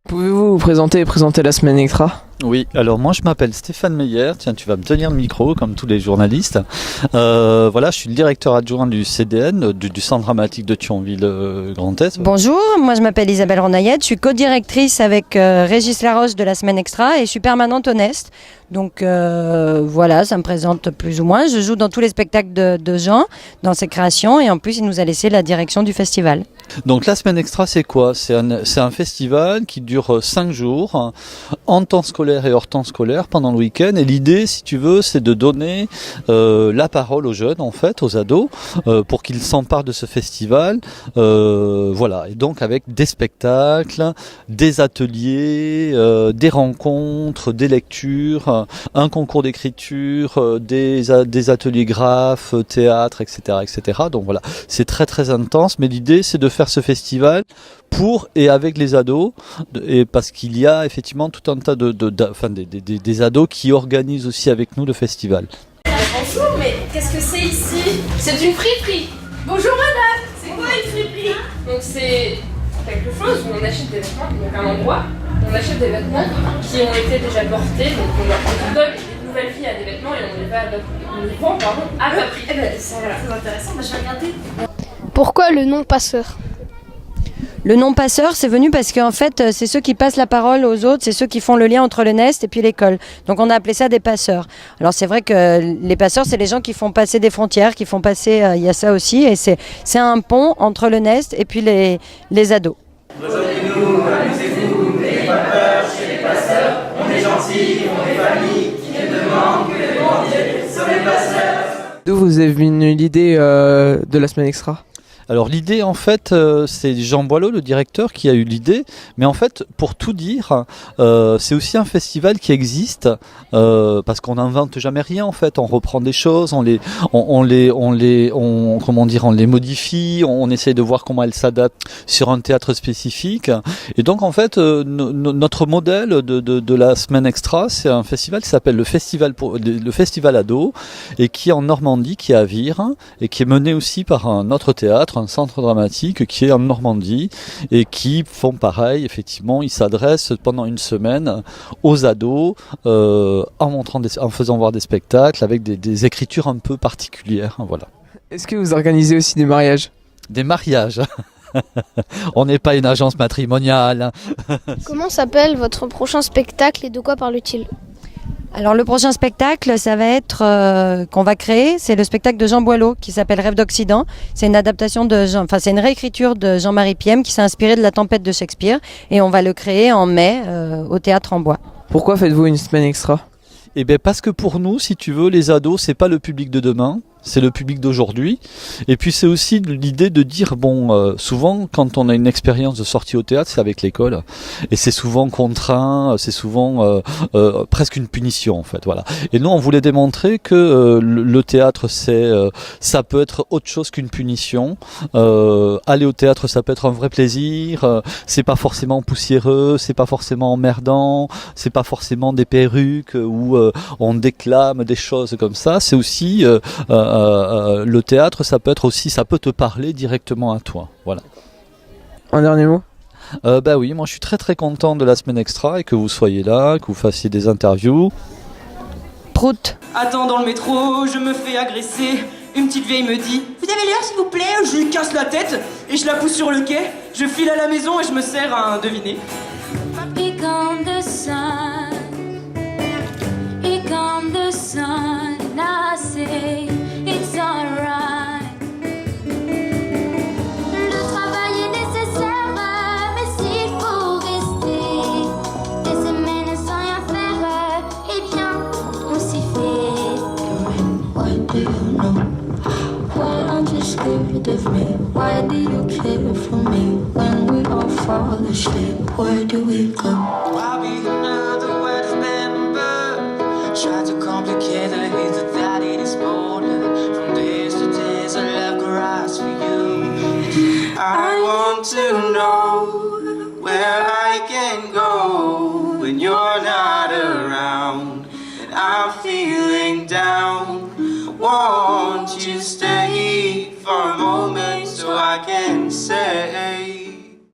Pouvez-vous vous présenter et présenter la semaine extra? Oui, alors moi je m'appelle Stéphane Meyer, tiens tu vas me tenir le micro comme tous les journalistes. Voilà, je suis le directeur adjoint du CDN, du Centre dramatique de Thionville-Grand Est. Bonjour, moi je m'appelle Isabelle Ronayette, je suis co-directrice avec Régis Laroche de la semaine extra et je suis permanente au Nest. Donc voilà, ça me présente plus ou moins. Je joue dans tous les spectacles de Jean, dans ses créations et en plus il nous a laissé la direction du festival. Donc la semaine extra c'est quoi? C'est un festival qui dure 5 jours en temps scolaire et hors temps scolaire pendant le week-end, et l'idée si tu veux c'est de donner la parole aux jeunes en fait, aux ados, pour qu'ils s'emparent de ce festival, voilà, et donc avec des spectacles, des ateliers, des rencontres, des lectures, un concours d'écriture, des ateliers graphes, théâtre, etc. Donc voilà, c'est très très intense, mais l'idée c'est de faire ce festival pour et avec les ados, et parce qu'il y a effectivement tout un tas des ados qui organisent aussi avec nous le festival. Bonjour, mais qu'est-ce que c'est ici? C'est une friperie. Bonjour madame, c'est quoi une friperie? Donc c'est quelque chose où on achète des vêtements, donc un endroit où on achète des vêtements qui ont été déjà portés, donc on donne une nouvelle vie à des vêtements et on les vend à bas prix. C'est intéressant, je vais regarder. Pourquoi le nom passeur? Le nom passeur, c'est venu parce qu'en fait, c'est ceux qui passent la parole aux autres, c'est ceux qui font le lien entre le Nest et puis l'école. Donc on a appelé ça des passeurs. Alors c'est vrai que les passeurs, c'est les gens qui font passer des frontières, qui font passer, il y a ça aussi, et c'est un pont entre le Nest et puis les ados. Rejoignez-nous, amusez-vous, n'ayez pas peur, chez les passeurs, on est gentils, on est famille, qui ne demande que de grandir, sur les passeurs. D'où vous est venue l'idée de la semaine extra? Alors l'idée en fait c'est Jean Boileau, le directeur, qui a eu l'idée, mais en fait pour tout dire c'est aussi un festival qui existe parce qu'on n'invente jamais rien en fait, on reprend des choses, on les modifie, on essaie de voir comment elles s'adaptent sur un théâtre spécifique, et donc en fait notre modèle de la semaine extra, c'est un festival qui s'appelle le festival ado, et qui est en Normandie, qui est à Vire, et qui est mené aussi par un autre théâtre, un centre dramatique qui est en Normandie, et qui font pareil, effectivement, ils s'adressent pendant une semaine aux ados en faisant voir des spectacles avec des écritures un peu particulières, voilà. Est-ce que vous organisez aussi des mariages? Des mariages. On n'est pas une agence matrimoniale. Comment s'appelle votre prochain spectacle et de quoi parle-t-il? Alors le prochain spectacle, ça va être qu'on va créer, c'est le spectacle de Jean Boileau qui s'appelle Rêve d'Occident. C'est une adaptation c'est une réécriture de Jean-Marie Piem qui s'est inspiré de La Tempête de Shakespeare, et on va le créer en mai au Théâtre en Bois. Pourquoi faites-vous une semaine extra? Eh bien parce que pour nous, si tu veux, les ados, c'est pas le public de demain, c'est le public d'aujourd'hui. Et puis c'est aussi l'idée de dire, souvent quand on a une expérience de sortie au théâtre, c'est avec l'école, et c'est souvent contraint, c'est souvent presque une punition en fait, voilà. Et nous on voulait démontrer que le théâtre ça peut être autre chose qu'une punition. Aller au théâtre, ça peut être un vrai plaisir, c'est pas forcément poussiéreux, c'est pas forcément emmerdant, c'est pas forcément des perruques où on déclame des choses comme ça, c'est aussi le théâtre, ça peut te parler directement à toi, voilà. Un dernier mot? Oui, moi je suis très très content de la semaine extra et que vous soyez là, que vous fassiez des interviews. Prout. Attends dans le métro, je me fais agresser. Une petite vieille me dit: vous avez l'heure s'il vous plaît? Je lui casse la tête et je la pousse sur le quai. Je file à la maison et je me sers à un deviné. Here comes the sun, here comes the sun, I say it's alright. Le travail est nécessaire, mais s'il faut rester des semaines sans rien faire, eh bien on s'y fait. Why do you know? Why aren't you scared of me? Why do you care for me? When we all fall asleep, where do we go? I'll be another wedding member. Try to complicate the hate that it is bolder. From days to days I love cries for you. I want to know where I can go when you're not around and I'm feeling down. Won't you stay for a moment so I can say